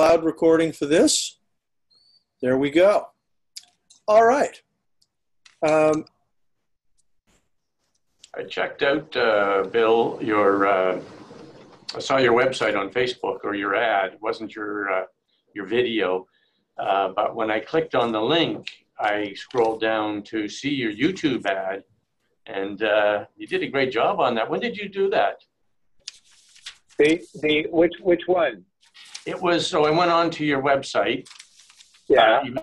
Cloud recording for this. There we go. All right. I checked out, Bill, I saw your website on Facebook, or your ad. It wasn't your video. But when I clicked on the link, I scrolled down to see your YouTube ad, and you did a great job on that. When did you do that? Which one? It was, so I went on to your website. Yeah. You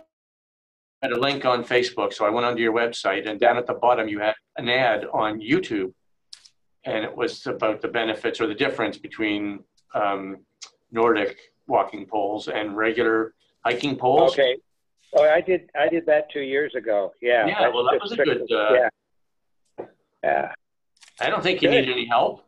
had a link on Facebook, so I went onto your website, and down at the bottom you had an ad on YouTube, and it was about the benefits or the difference between Nordic walking poles and regular hiking poles. Okay. Oh, I did that 2 years ago. Yeah. Yeah. Well, that was a good. Yeah. Yeah. I don't think you need any help.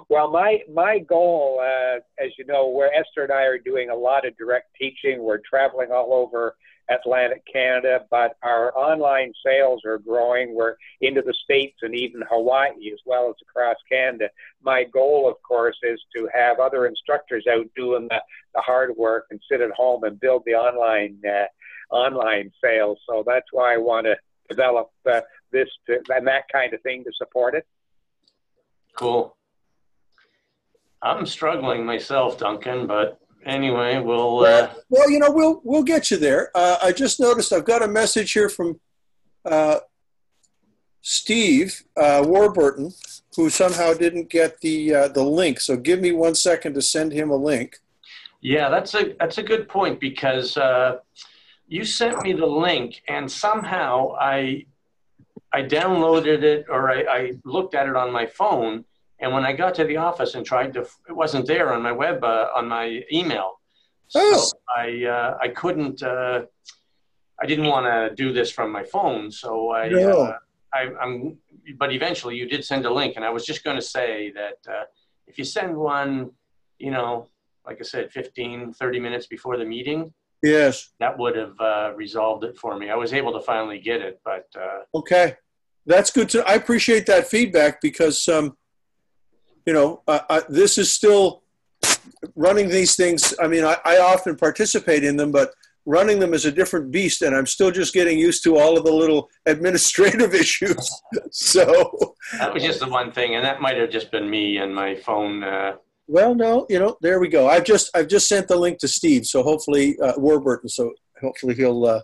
Well, my goal, as you know, where Esther and I are doing a lot of direct teaching, we're traveling all over Atlantic Canada, but our online sales are growing. We're into the States and even Hawaii, as well as across Canada. My goal, of course, is to have other instructors out doing the hard work and sit at home and build the online sales. So that's why I want to develop this and that kind of thing to support it. Cool. I'm struggling myself, Duncan, but anyway, well, you know, we'll get you there. I just noticed I've got a message here from Steve Warburton, who somehow didn't get the link. So give me 1 second to send him a link. Yeah, that's a good point, because you sent me the link, and somehow I downloaded it, or I looked at it on my phone. And when I got to the office and tried to, it wasn't there on my web, on my email. So I couldn't, I didn't want to do this from my phone. So but eventually you did send a link. And I was just going to say that if you send one, you know, like I said, 15, 30 minutes before the meeting. Yes. That would have resolved it for me. I was able to finally get it, but. Okay. That's good I appreciate that feedback, because, you know, this is still running these things. I mean, I often participate in them, but running them is a different beast, and I'm still just getting used to all of the little administrative issues. So that was just the one thing, and that might have just been me and my phone. Well, no, you know, there we go. I've just sent the link to Steve, so hopefully Warburton. So hopefully he'll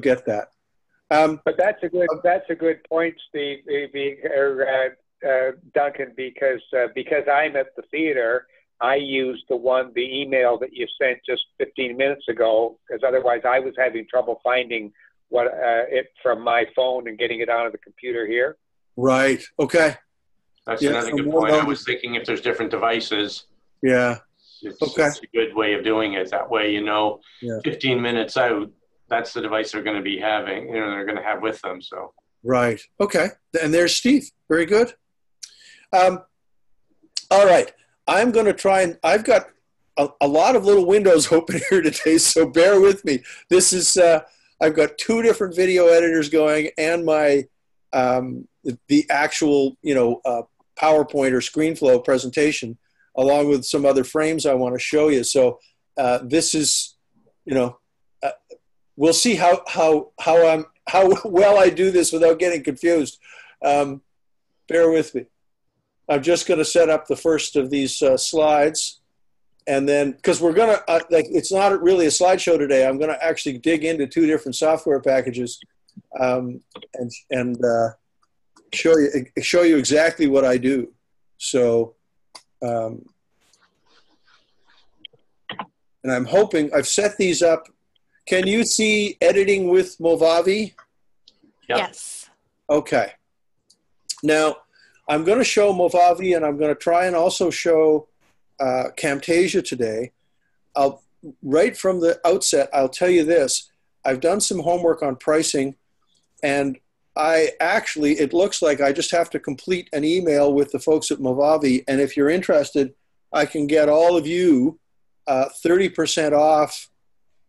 get that. But that's a good point, Steve. Duncan, because I'm at the theater, I used the email that you sent just 15 minutes ago, because otherwise I was having trouble finding it from my phone and getting it onto the computer here. Right. Okay. That's another good point. I was thinking if there's different devices. Yeah. It's a good way of doing it. That way, you know, 15 minutes out, that's the device they're going to be having, you know, they're going to have with them. So. Right. Okay. And there's Steve. Very good. All right. I'm going to try, and I've got a lot of little windows open here today, so bear with me. This is, I've got 2 different video editors going, and my, the actual, you know, PowerPoint or ScreenFlow presentation, along with some other frames I want to show you. So this is, you know, we'll see how well I do this without getting confused. Bear with me. I'm just going to set up the first of these slides, and then, because we're going to, like, it's not really a slideshow today. I'm going to actually dig into 2 different software packages and show you exactly what I do. So, and I'm hoping I've set these up. Can you see editing with Movavi? Yep. Yes. Okay. Now, I'm going to show Movavi, and I'm going to try and also show Camtasia today. Right from the outset, I'll tell you this. I've done some homework on pricing, and it looks like I just have to complete an email with the folks at Movavi, and if you're interested, I can get all of you 30% off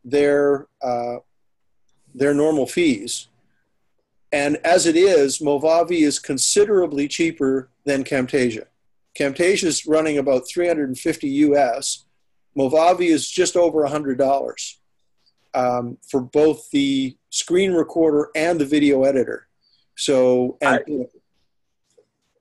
their normal fees. And as it is, Movavi is considerably cheaper than Camtasia. Camtasia is running about 350 US. Movavi is just over $100 for both the screen recorder and the video editor. So, and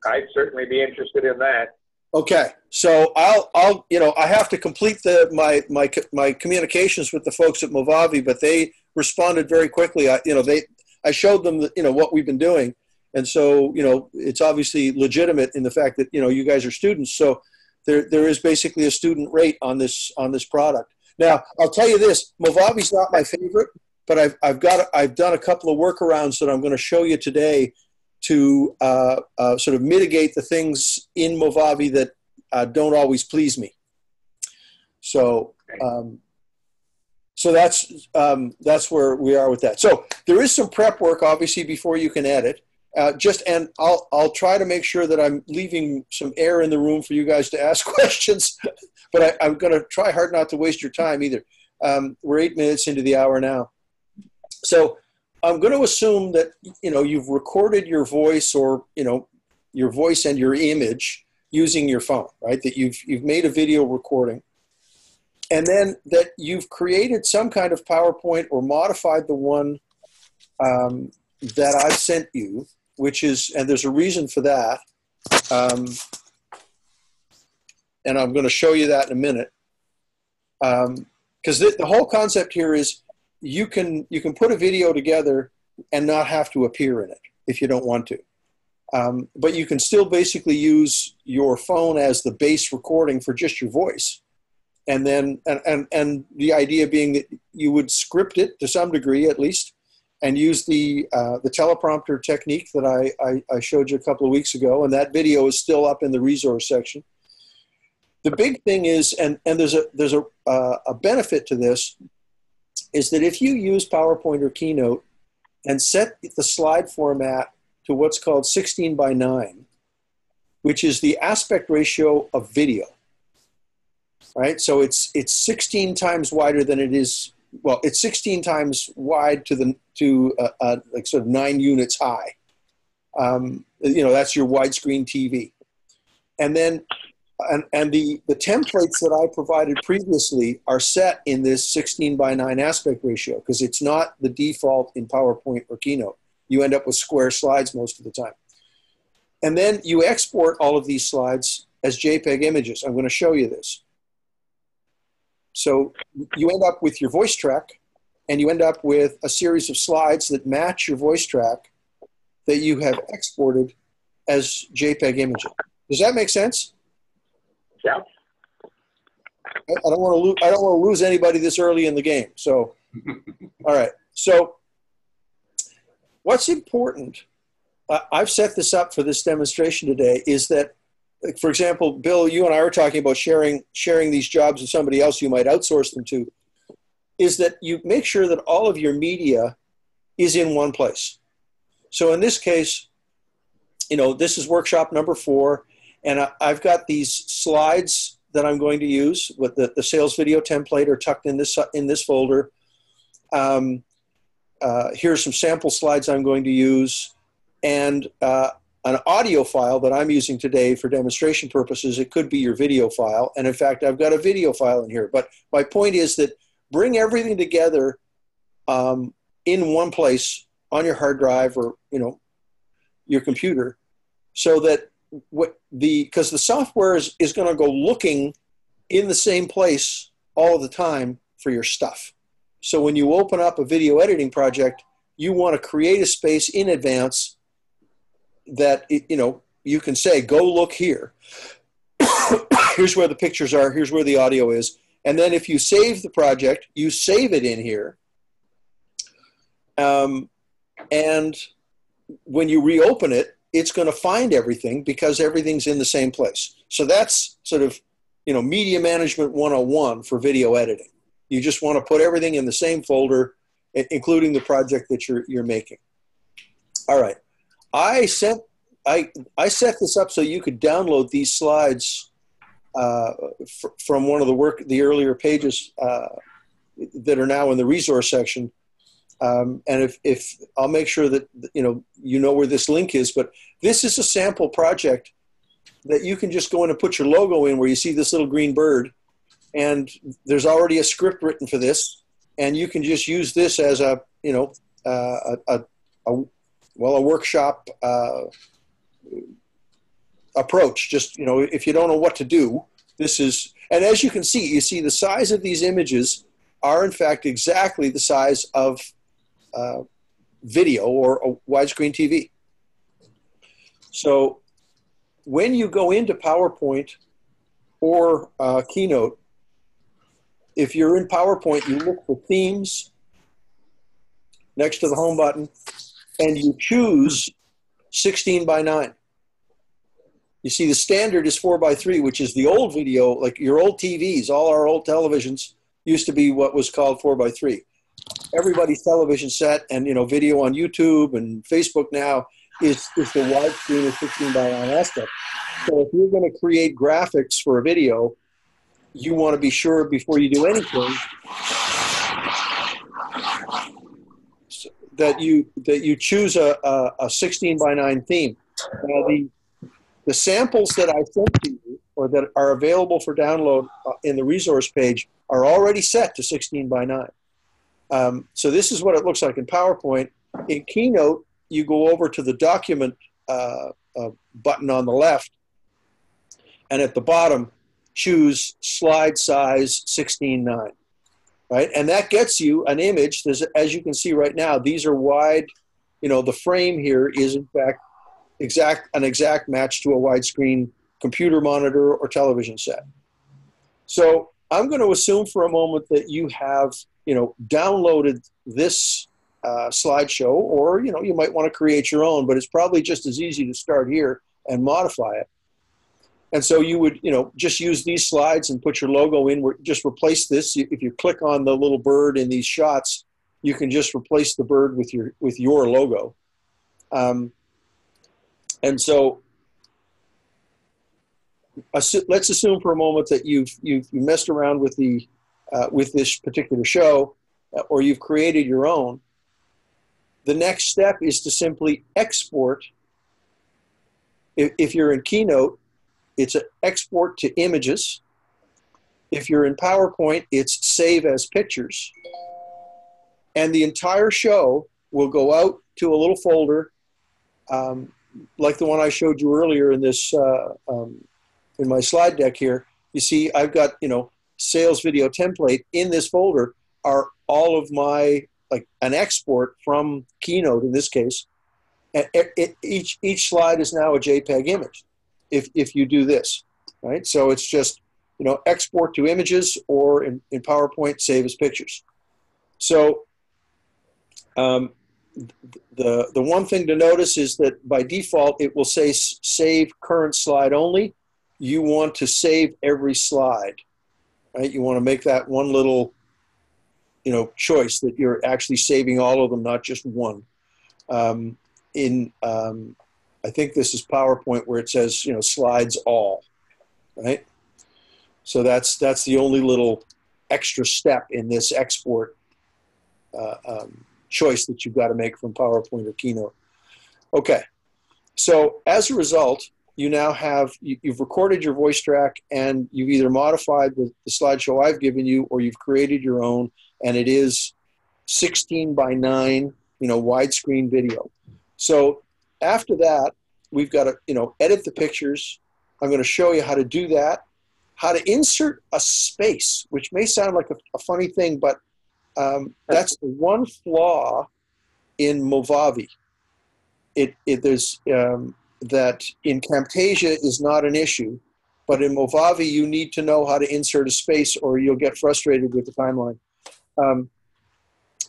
I'd certainly be interested in that. okay, so I'll I have to complete my communications with the folks at Movavi, but they responded very quickly. I showed them what we've been doing, and so it's obviously legitimate in the fact that you guys are students. So there is basically a student rate on this product. Now I'll tell you this: Movavi's not my favorite, but I've done a couple of workarounds that I'm going to show you today to sort of mitigate the things in Movavi that don't always please me. So so that's where we are with that. So there is some prep work, obviously, before you can edit. And I'll try to make sure that I'm leaving some air in the room for you guys to ask questions, but I'm going to try hard not to waste your time either. We're 8 minutes into the hour now. So I'm going to assume that, you've recorded your voice or, your voice and your image using your phone, right? That you've made a video recording, and then that you've created some kind of PowerPoint or modified the one that I've sent you, which is, and there's a reason for that. And I'm going to show you that in a minute. Because the whole concept here is you can put a video together and not have to appear in it if you don't want to. But you can still basically use your phone as the base recording for just your voice. And then, and the idea being that you would script it to some degree at least, and use the teleprompter technique that I showed you a couple of weeks ago. And that video is still up in the resource section. The big thing is, and there's a benefit to this, is that if you use PowerPoint or Keynote and set the slide format to what's called 16:9, which is the aspect ratio of video, right? So it's 16 times wider than it is. Well, it's 16 times wide to like sort of 9 units high. That's your widescreen TV, and then. And the templates that I provided previously are set in this 16:9 aspect ratio because it's not the default in PowerPoint or Keynote. You end up with square slides most of the time. And then you export all of these slides as JPEG images. I'm going to show you this. So you end up with your voice track, and you end up with a series of slides that match your voice track that you have exported as JPEG images. Does that make sense? Yeah. I don't want to lose anybody this early in the game. So, all right. So, what's important? I've set this up for this demonstration today. Is that, for example, Bill, you and I were talking about sharing these jobs with somebody else you might outsource them to. Is that you make sure that all of your media is in one place. So in this case, this is workshop number 4. And I've got these slides that I'm going to use with the sales video template are tucked in this folder. Here's some sample slides I'm going to use, and an audio file that I'm using today for demonstration purposes. It could be your video file. And in fact, I've got a video file in here. But my point is that bring everything together in one place on your hard drive or, your computer, so that because the software is going to go looking in the same place all the time for your stuff. So when you open up a video editing project, you want to create a space in advance that you can say, go look here. Here's where the pictures are. Here's where the audio is. And then if you save the project, you save it in here. And when you reopen it, it's going to find everything because everything's in the same place. So that's sort of, media management 101 for video editing. You just want to put everything in the same folder, including the project that you're making. All right. I set this up so you could download these slides from one of the earlier pages that are now in the resource section. And if I'll make sure that you know where this link is, but this is a sample project that you can just go in and put your logo in where you see this little green bird, and there's already a script written for this, and you can just use this as a, you know, a workshop approach. Just, you know, if you don't know what to do, this is, and as you can see, you see the size of these images are in fact exactly the size of video or a widescreen TV. So when you go into PowerPoint or Keynote, if you're in PowerPoint, you look for themes next to the home button, and you choose 16 by 9. You see the standard is 4 by 3, which is the old video, like your old TVs, all our old televisions used to be what was called 4 by 3. Everybody's television set and, you know, video on YouTube and Facebook now is the widescreen of 16 by 9 aspect. So if you're going to create graphics for a video, you want to be sure before you do anything that you choose a 16 by 9 theme. Now the samples that I sent to you or that are available for download in the resource page are already set to 16 by 9. So this is what it looks like in PowerPoint. In Keynote, you go over to the document button on the left, and at the bottom, choose slide size 16:9, right? And that gets you an image. As you can see right now, these are wide. You know, the frame here is in fact an exact match to a widescreen computer monitor or television set. So I'm going to assume for a moment that you have, you know, downloaded this slideshow, or, you know, you might want to create your own, but it's probably just as easy to start here and modify it. And so you would, you know, just use these slides and put your logo in. Just replace this. If you click on the little bird in these shots, you can just replace the bird with your logo. And so let's assume for a moment that you've messed around with with this particular show, or you've created your own. The next step is to simply export. If you're in Keynote, it's an export to images. If you're in PowerPoint, it's save as pictures. And the entire show will go out to a little folder, like the one I showed you earlier in this, in my slide deck here. You see, I've got, you know, sales video template. In this folder are all of my, like an export from Keynote in this case. And each slide is now a JPEG image if you do this, right? So it's just, you know, export to images, or in PowerPoint, save as pictures. So the one thing to notice is that by default, it will say save current slide only. You want to save every slide, right? You want to make that one little, you know, choice that you're actually saving all of them, not just one. I think this is PowerPoint where it says, you know, slides all, right? So that's the only little extra step in this export choice that you've got to make from PowerPoint or Keynote. Okay, so as a result, you now have, you've recorded your voice track, and you've either modified the slideshow I've given you, or you've created your own, and it is 16 by 9, you know, widescreen video. So after that, we've got to, you know, edit the pictures. I'm going to show you how to do that, how to insert a space, which may sound like a funny thing, but that's the one flaw in Movavi. There's that in Camtasia is not an issue, but in Movavi you need to know how to insert a space, or you'll get frustrated with the timeline.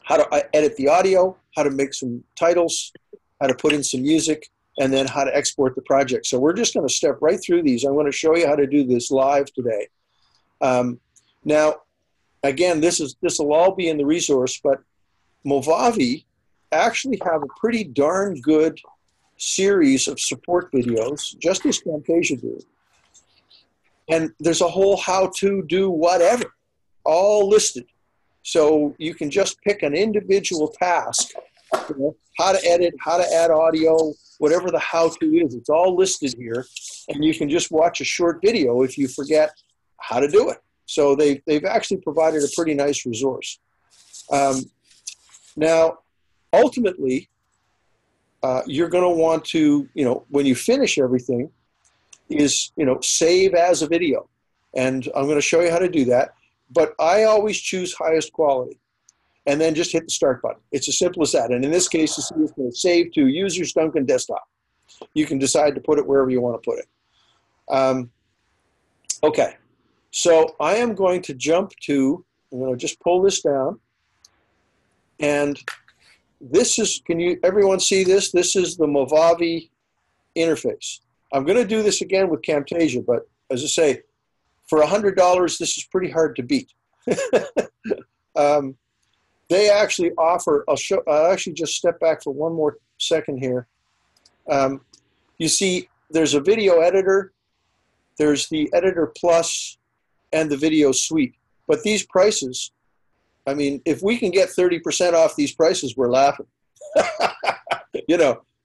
How to edit the audio, how to make some titles, how to put in some music, and then how to export the project. So we're just going to step right through these. I'm going to show you how to do this live today. Now, again, this will all be in the resource, but Movavi actually have a pretty darn good series of support videos, just as Camtasia do. And there's a whole how to do whatever, all listed. So you can just pick an individual task You know, how to edit, how to add audio, whatever the how-to is. It's all listed here, and you can just watch a short video if you forget how to do it. So they've actually provided a pretty nice resource. Now, ultimately, you're going to want to, when you finish everything, is, save as a video. And I'm going to show you how to do that. But I always choose highest quality and then just hit the start button. It's as simple as that. And in this case, it's going to save to Users Duncan Desktop. You can decide to put it wherever you want to put it. Okay. So I am going to jump to, I'm going to just pull this down. And this is, everyone see this? This is the Movavi interface. I'm going to do this again with Camtasia, but as I say, for $100, this is pretty hard to beat. They actually offer, I'll actually just step back for one more second here. You see, there's a video editor, there's the Editor Plus, and the Video Suite. But these prices, I mean, if we can get 30% off these prices, we're laughing.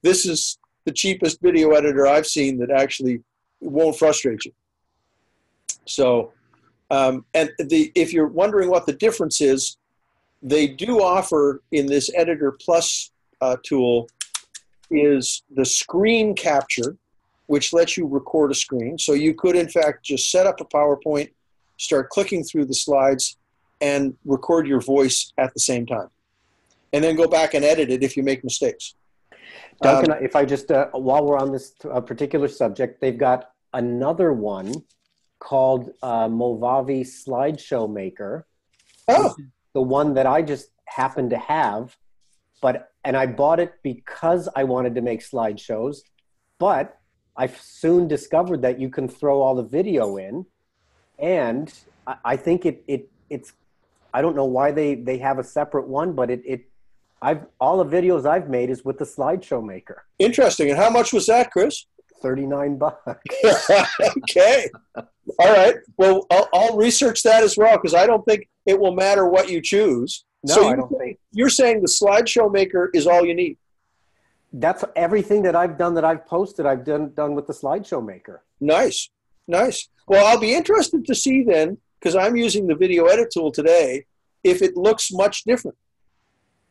This is the cheapest video editor I've seen that actually won't frustrate you. So, if you're wondering what the difference is, they do offer in this Editor Plus tool is the screen capture, which lets you record a screen. So you could, in fact, just set up a PowerPoint, start clicking through the slides, and record your voice at the same time. And then go back and edit it if you make mistakes. Duncan, if I just, while we're on this particular subject, they've got another one called Movavi Slideshow Maker. Oh. The one that I just happened to have, and I bought it because I wanted to make slideshows, but I soon discovered that you can throw all the video in, and I think it's, I don't know why they have a separate one, but all the videos I've made is with the Slideshow Maker. Interesting. And how much was that, Chris? $39. Okay. All right. Well, I'll research that as well, because I don't think it will matter what you choose. No, so I don't think. You're saying the Slideshow Maker is all you need? That's everything that I've done that I've posted, I've done with the Slideshow Maker. Nice. Nice. Well, I'll be interested to see then, because I'm using the video edit tool today, if it looks much different.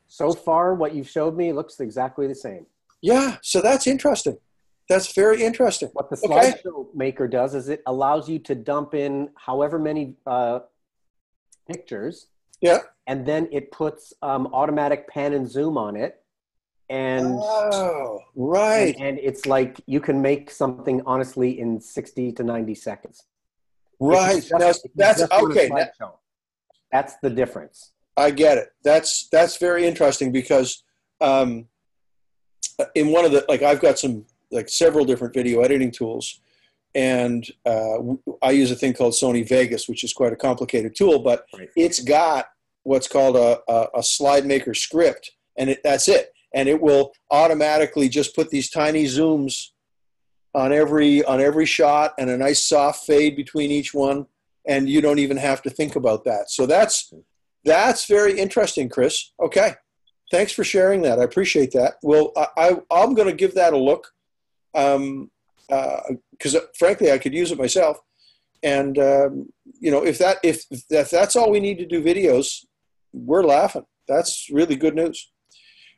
So far, what you've showed me looks exactly the same. Yeah, so that's interesting. That's very interesting. What the Slideshow Maker does is it allows you to dump in however many pictures. Yeah. And then it puts automatic pan and zoom on it. And, oh, right. And it's like you can make something, honestly, in 60 to 90 seconds. Right. That's okay. That's the difference. I get it. That's very interesting because in one of the, I've got several different video editing tools, and I use a thing called Sony Vegas, which is quite a complicated tool, but it's got what's called a slide maker script, and that's it. And it will automatically just put these tiny zooms on every shot and a nice soft fade between each one, and you don't even have to think about that. So that's very interesting, Chris. Okay. Thanks for sharing that. I appreciate that. Well, I'm going to give that a look because, frankly, I could use it myself. And, if that's all we need to do videos, we're laughing. That's really good news.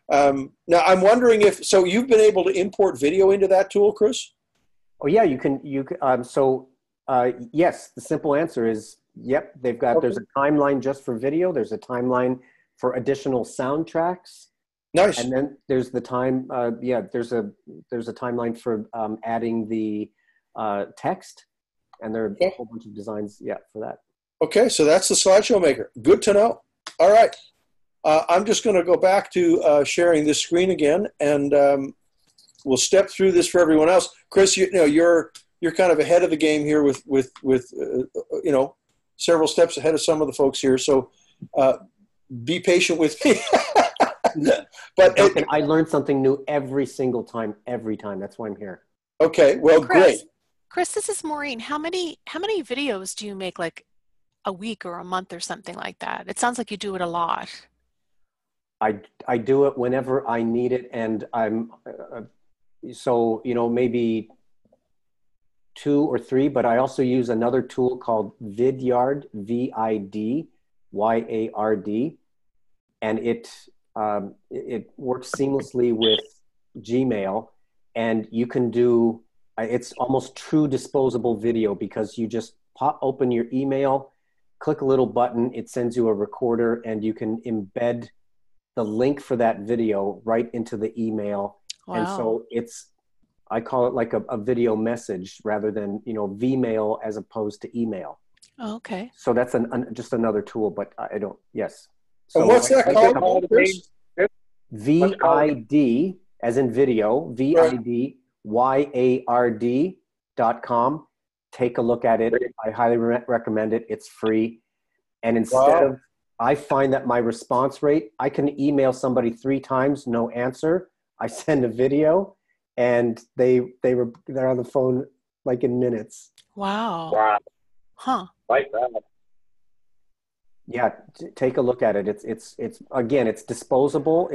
Now, I'm wondering so you've been able to import video into that tool, Chris? Oh, yeah, you can. Yes, the simple answer is yep. They've got, there's a timeline just for video. There's a timeline for additional soundtracks. Nice. And then there's the there's a timeline for adding the text, and there are a whole bunch of designs, for that. Okay, so that's the Slideshow Maker. Good to know. All right. I'm just going to go back to sharing this screen again, and we'll step through this for everyone else. Chris, you're kind of ahead of the game here with several steps ahead of some of the folks here. So be patient with me. But I learn something new every single time. Every time. That's why I'm here. Okay. Well, great. Chris, this is Maureen. How many videos do you make, like a week or a month or something like that? It sounds like you do it a lot. I do it whenever I need it, and I'm so maybe 2 or 3, but I also use another tool called Vidyard, Vidyard, and it works seamlessly with Gmail, and you can do it's almost true disposable video because you just open your email, click a little button, it sends you a recorder, and you can embed the link for that video right into the email. Wow. And so I call it like a video message rather than, Vmail as opposed to email. Okay. So that's just another tool, but I don't, yes. So and what's that called, Chris? VID, as in video, VIDYARD.com. Take a look at it. I highly recommend it. It's free. And instead of, I find that my response rate, I can email somebody 3 times, no answer. I send a video, and they're on the phone like in minutes. Wow. Wow. Huh. Like that. Yeah, take a look at it. It's again, it's disposable.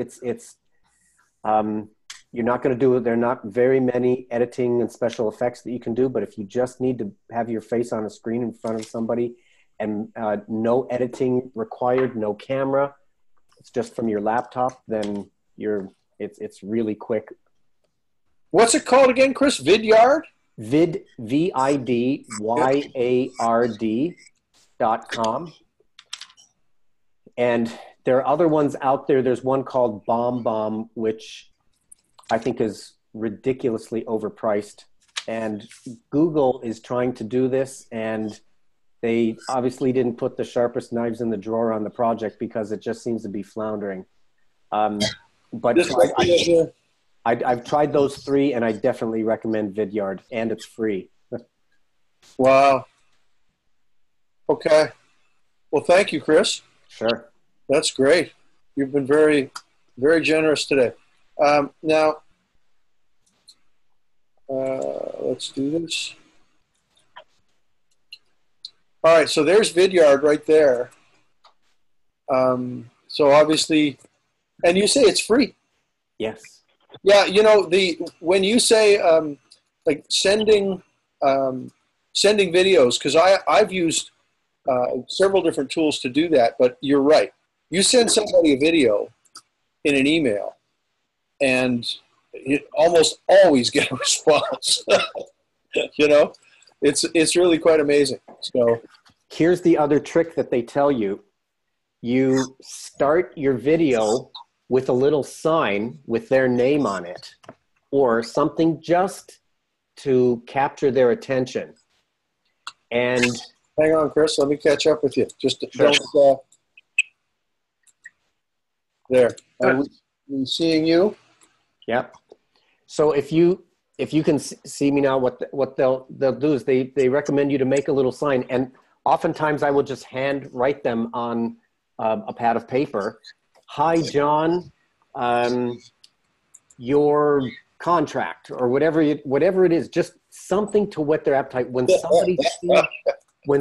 You're not going to do it. There are not very many editing and special effects that you can do, but if you just need to have your face on a screen in front of somebody and no editing required, no camera, it's just from your laptop, then it's really quick. What's it called again, Chris? Vidyard? VIDYARD.com. And there are other ones out there. There's one called Bomb, which I think is ridiculously overpriced. And Google is trying to do this, and they obviously didn't put the sharpest knives in the drawer on the project because it just seems to be floundering. But I've tried those 3, and I definitely recommend Vidyard, and it's free. Wow. Okay. Well, thank you, Chris. Sure. That's great. You've been very, very generous today. Now, let's do this. All right, so there's Vidyard right there. So obviously, and you say it's free. Yes. Yeah, when you say like sending videos, because I've used several different tools to do that, but you're right. You send somebody a video in an email, and you almost always get a response. It's really quite amazing. So here's the other trick that they tell you. You start your video with a little sign with their name on it or something just to capture their attention. And hang on, Chris, let me catch up with you. Just sure. Don't, there. Are we seeing you? Yep. So if you can see me now, what they'll do is they recommend you to make a little sign, and oftentimes I will just hand write them on a pad of paper. Hi, John. Your contract or whatever it is, just something to whet their appetite. When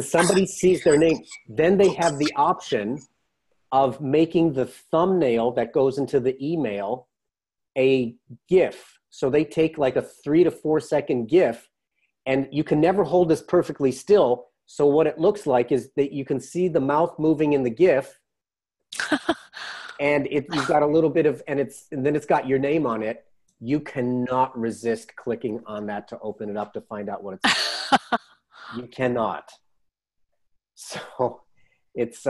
somebody sees their name, then they have the option of making the thumbnail that goes into the email a GIF. So they take like a 3 to 4 second GIF, and you can never hold this perfectly still. So what it looks like is that you can see the mouth moving in the GIF, and you've got a little bit of, and then it's got your name on it. You cannot resist clicking on that to open it up to find out what it's. You cannot. So it's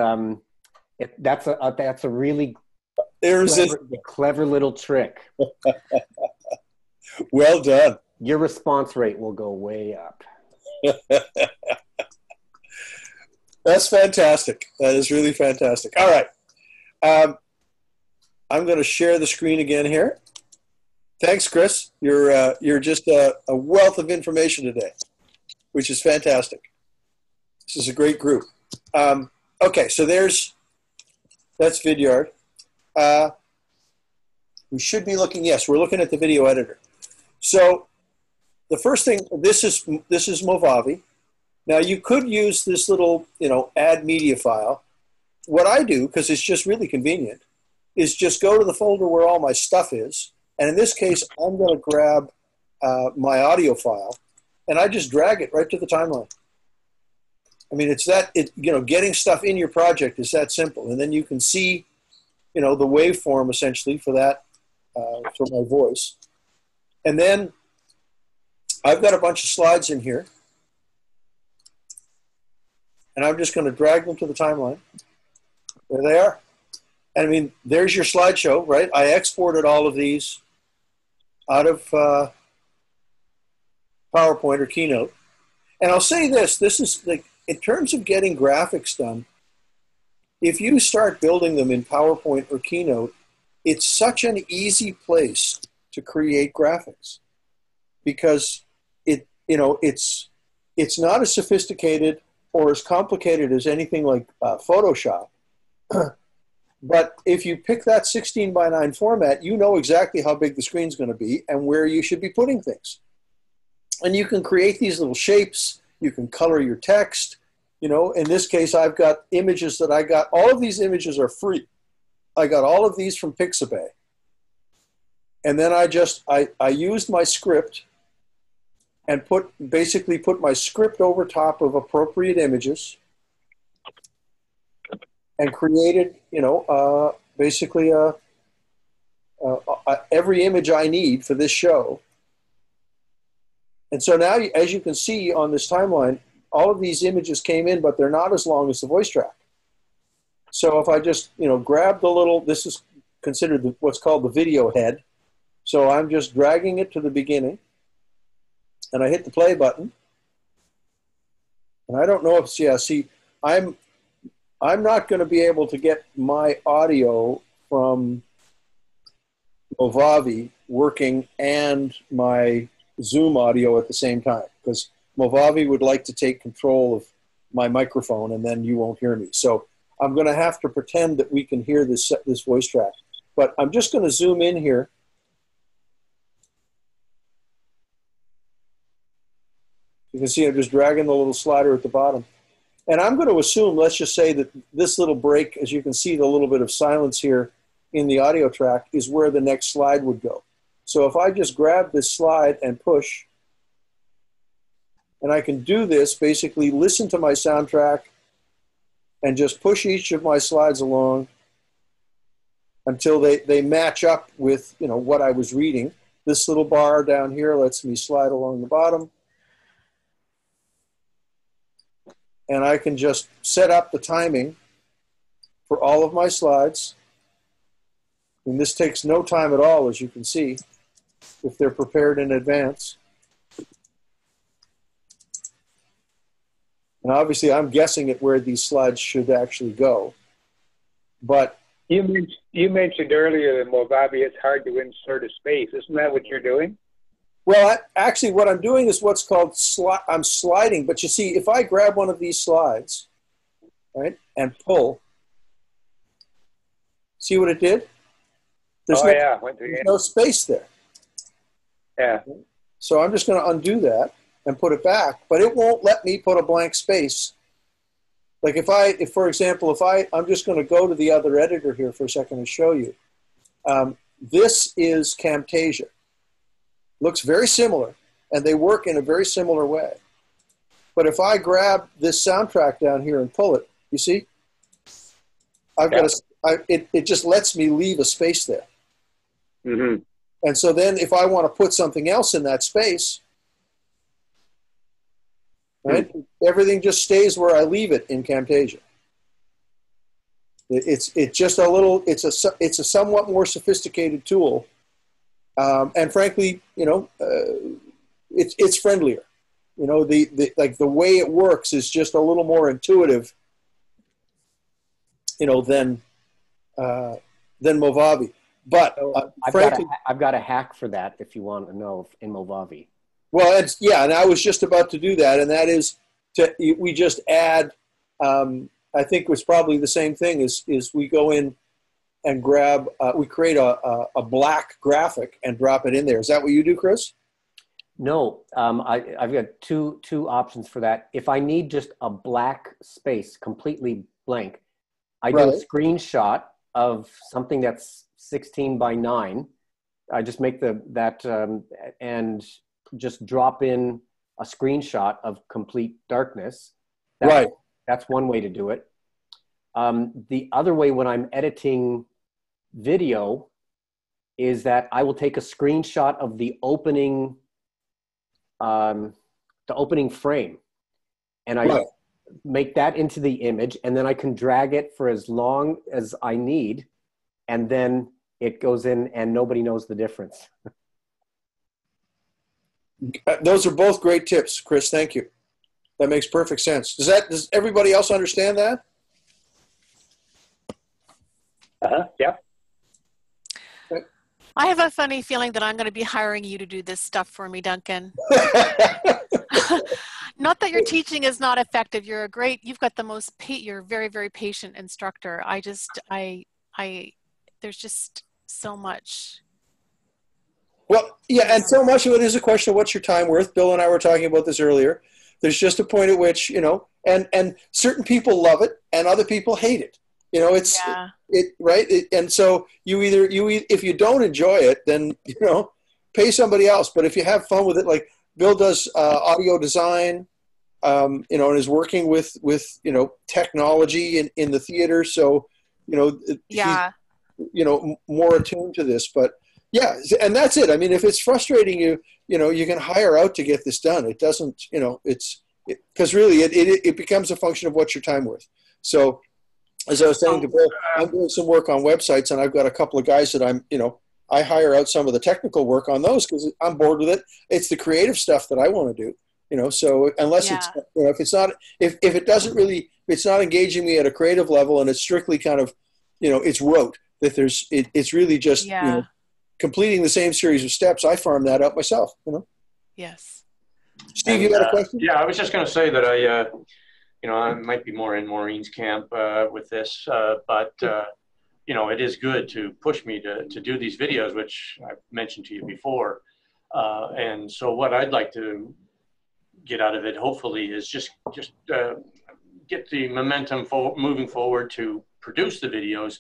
that's a really clever little trick. Well done. Your response rate will go way up. That's fantastic. That is really fantastic. All right. I'm going to share the screen again here. Thanks, Chris. You're just a wealth of information today, which is fantastic. This is a great group. Okay, so that's Vidyard. We should be looking, yes, we're looking at the video editor. So the first thing, this is Movavi. Now you could use this little, add media file. What I do, because it's just really convenient, is just go to the folder where all my stuff is. And in this case, I'm going to grab my audio file, and I just drag it right to the timeline. I mean, getting stuff in your project is that simple. And then you can see, the waveform essentially for that, for my voice. And then I've got a bunch of slides in here. And I'm just going to drag them to the timeline. There they are. And I mean, there's your slideshow, right? I exported all of these out of PowerPoint or Keynote. And I'll say this is like, in terms of getting graphics done, if you start building them in PowerPoint or Keynote, it's such an easy place to create graphics because it's not as sophisticated or as complicated as anything like Photoshop. But if you pick that 16:9 format, you know exactly how big the screen's going to be and where you should be putting things. And you can create these little shapes. You can color your text. In this case, I've got images that I got. All of these images are free. I got all of these from Pixabay. And then I used my script and basically put my script over top of appropriate images and created, basically every image I need for this show. And so now, as you can see on this timeline, all of these images came in, but they're not as long as the voice track. So if I just, grab the little, this is considered what's called the video head. So I'm just dragging it to the beginning, and I hit the play button. And I don't know if, see, I'm not going to be able to get my audio from Movavi working and my Zoom audio at the same time, because Movavi would like to take control of my microphone, and then you won't hear me. So I'm going to have to pretend that we can hear this voice track. But I'm just going to zoom in here. You can see I'm just dragging the little slider at the bottom. And I'm going to assume, let's just say that this little break, as you can see, the little bit of silence here in the audio track is where the next slide would go. So if I just grab this slide and push, and I can do this, basically listen to my soundtrack and just push each of my slides along until they match up with, what I was reading. This little bar down here lets me slide along the bottom. And I can just set up the timing for all of my slides. And this takes no time at all, as you can see, if they're prepared in advance. And obviously, I'm guessing at where these slides should actually go. But you mentioned earlier that Movavi, it's hard to insert a space. Isn't that what you're doing? Well, actually, what I'm doing is what's called I'm sliding. But you see, if I grab one of these slides, right, and pull, see what it did? There's no space there. Yeah. So I'm just going to undo that and put it back, but it won't let me put a blank space. Like if for example, I'm just going to go to the other editor here for a second and show you. This is Camtasia. Looks very similar, and they work in a very similar way. But if I grab this soundtrack down here and pull it, you see? It just lets me leave a space there. Mm-hmm. And so then if I want to put something else in that space, right, everything just stays where I leave it in Camtasia. It's a somewhat more sophisticated tool. And frankly, it's friendlier. The way it works is just a little more intuitive, than Movavi. But I've got a hack for that if you want to know in Movavi. Well, and I was just about to do that, and that is we just add. I think it was probably the same thing. Is we go in and grab. We create a black graphic and drop it in there. Is that what you do, Chris? No, I've got two options for that. If I need just a black space, completely blank, I do a screenshot of something that's 16 by 9. I just make and just drop in a screenshot of complete darkness. Right. That's one way to do it. The other way when I'm editing video is that I will take a screenshot of the opening frame, and I make that into the image, and then I can drag it for as long as I need, and then it goes in and nobody knows the difference. Those are both great tips, Chris. Thank you. That makes perfect sense. Does everybody else understand that? Yeah. I have a funny feeling that I'm going to be hiring you to do this stuff for me, Duncan. Not that your teaching is not effective. You've got the most, you're a very, very patient instructor. There's just so much. Well, yeah, and so much of it is a question of what's your time worth. Bill and I were talking about this earlier. There's just a point at which, and certain people love it and other people hate it. And so you either if you don't enjoy it, then pay somebody else. But if you have fun with it, like Bill does audio design, and is working with technology in the theater, so he's more attuned to this. But yeah, and that's it. I mean, if it's frustrating you, you can hire out to get this done. It doesn't, because really it becomes a function of what's your time worth. So. As I was saying to Bill, I'm doing some work on websites, and I've got a couple of guys that I hire out some of the technical work on those because I'm bored with it. It's the creative stuff that I want to do, so unless it's, if it doesn't really, it's not engaging me at a creative level, and it's strictly kind of, it's rote, that it's really just, completing the same series of steps. I farm that out myself, Yes. Steve, you got a question? Yeah, I was just going to say that I might be more in Maureen's camp with this, but it is good to push me to do these videos, which I've mentioned to you before. And so what I'd like to get out of it, hopefully, is just get the momentum moving forward to produce the videos,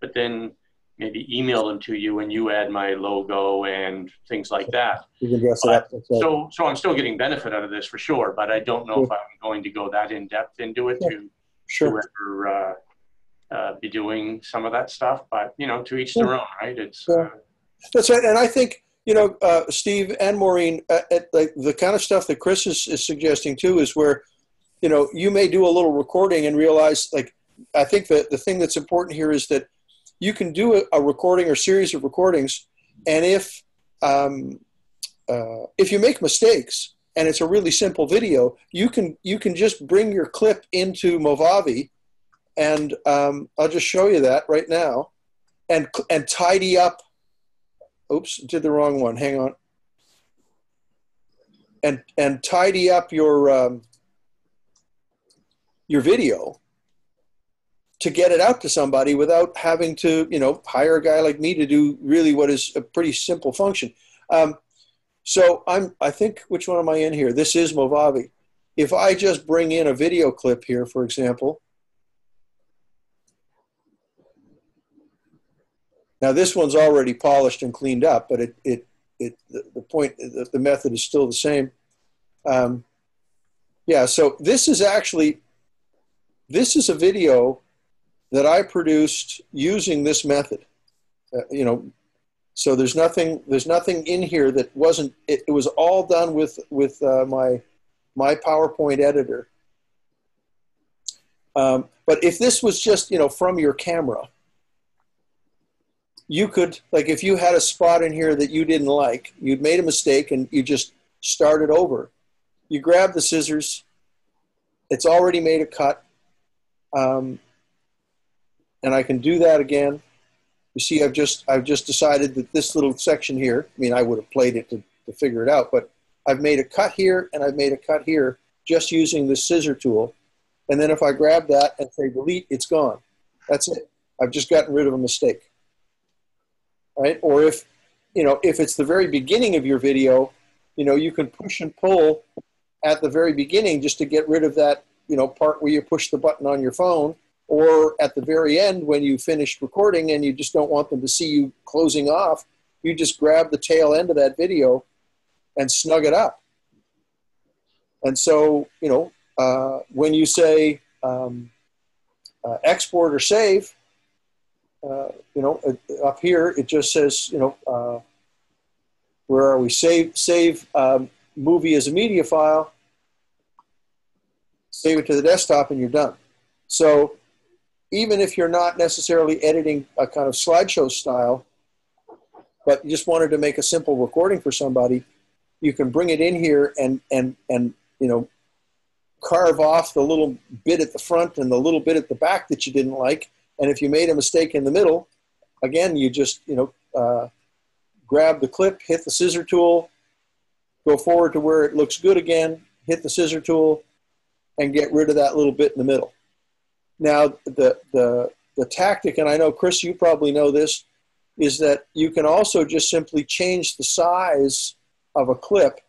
but then maybe email them to you and you add my logo and things like that. You can dress it up. So I'm still getting benefit out of this for sure, but I don't know if I'm going to go that in depth into it to ever be doing some of that stuff. But to each their own, right? It's that's right. And I think Steve and Maureen, like the kind of stuff that Chris is suggesting too, is where you may do a little recording and realize, like, I think that the thing that's important here is that you can do a recording or series of recordings, and if you make mistakes and it's a really simple video, you can just bring your clip into Movavi, and I'll just show you that right now, and tidy up. Oops, did the wrong one. Hang on. And tidy up your video to get it out to somebody without having to, hire a guy like me to do really what is a pretty simple function. So I think, which one am I in here? This is Movavi. If I just bring in a video clip here, for example. Now this one's already polished and cleaned up, but the method is still the same. So this is a video that I produced using this method, so there's nothing in here that wasn't, it was all done with my PowerPoint editor. But if this was just, from your camera, you could, like, if you had a spot in here that you didn't like, you'd made a mistake and you just started over, you grab the scissors, it's already made a cut, and I can do that again. You see, I've just decided that this little section here, I mean, I would have played it to figure it out, but I've made a cut here and I've made a cut here just using the scissor tool. And then if I grab that and say delete, it's gone. That's it. I've just gotten rid of a mistake. Right? Or if it's the very beginning of your video, you can push and pull at the very beginning just to get rid of that, part where you push the button on your phone, or at the very end when you finished recording and you just don't want them to see you closing off, you just grab the tail end of that video and snug it up. And so, when you say export or save, up here it just says, where are we? Save movie as a media file, save it to the desktop, and you're done. So even if you're not necessarily editing a kind of slideshow style, but you just wanted to make a simple recording for somebody, you can bring it in here and carve off the little bit at the front and the little bit at the back that you didn't like. And if you made a mistake in the middle, again, you just, grab the clip, hit the scissor tool, go forward to where it looks good again, hit the scissor tool, and get rid of that little bit in the middle. Now, the tactic, and I know, Chris, you probably know this, is that you can also just simply change the size of a clip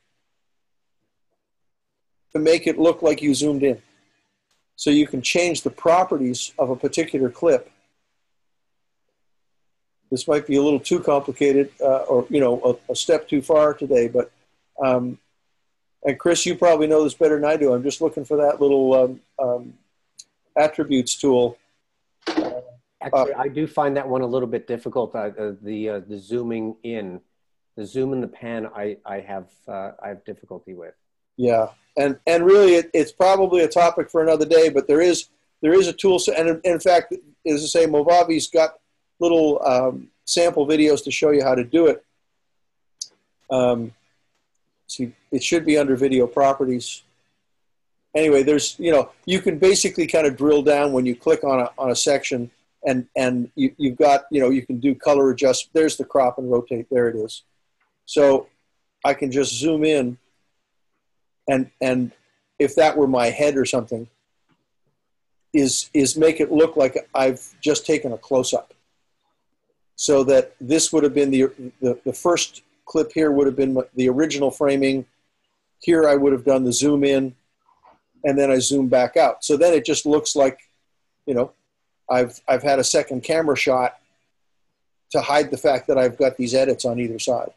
to make it look like you zoomed in. So you can change the properties of a particular clip. This might be a little too complicated or a step too far today, but and Chris, you probably know this better than I do. I'm just looking for that little attributes tool. Actually, I do find that one a little bit difficult. The zooming in, the zoom in the pan, I have difficulty with. Yeah, and really, it's probably a topic for another day. But there is a tool, and in fact, as I say, Movavi's got little sample videos to show you how to do it. See, it should be under video properties. Anyway, there's, you can basically kind of drill down when you click on a section, and you've got, you can do color adjustment. There's the crop and rotate. There it is. So I can just zoom in, and if that were my head or something, is make it look like I've just taken a close-up. So that this would have been the first clip here would have been the original framing. Here I would have done the zoom in, and then I zoom back out. So then it just looks like, I've had a second camera shot to hide the fact that I've got these edits on either side.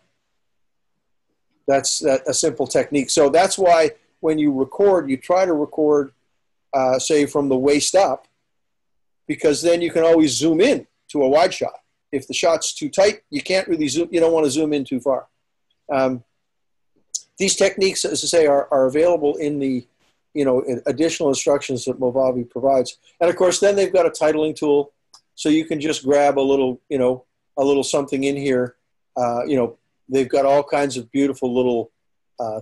That's a simple technique. So that's why when you record, you try to record, say, from the waist up, because then you can always zoom in to a wide shot. If the shot's too tight, you can't really zoom. You don't want to zoom in too far. These techniques, as I say, are available in the additional instructions that Movavi provides. And of course, then they've got a titling tool, so you can just grab a little something in here. They've got all kinds of beautiful little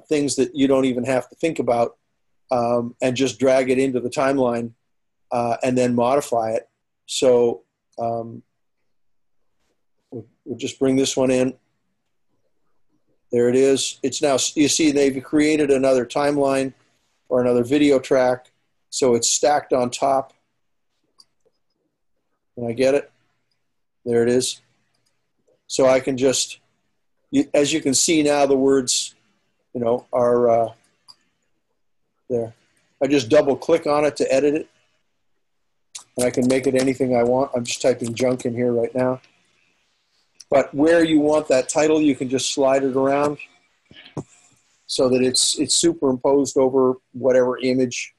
things that you don't even have to think about, and just drag it into the timeline and then modify it. So we'll just bring this one in. There it is. It's now, you see, they've created another timeline or another video track, so it's stacked on top. Can I get it? There it is. So I can just, as you can see now, the words, are there. I just double click on it to edit it, and I can make it anything I want. I'm just typing junk in here right now. But where you want that title, you can just slide it around so that it's superimposed over whatever image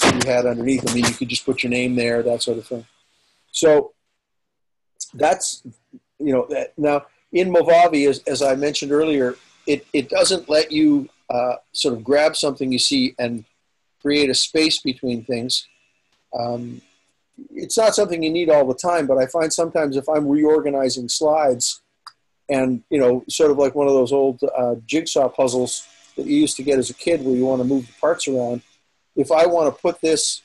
you had underneath. I mean, you could just put your name there, that sort of thing. So that's, now in Movavi, as I mentioned earlier, it doesn't let you sort of grab something you see and create a space between things. It's not something you need all the time, but I find sometimes if I'm reorganizing slides and, sort of like one of those old jigsaw puzzles that you used to get as a kid where you want to move the parts around, if I want to put this,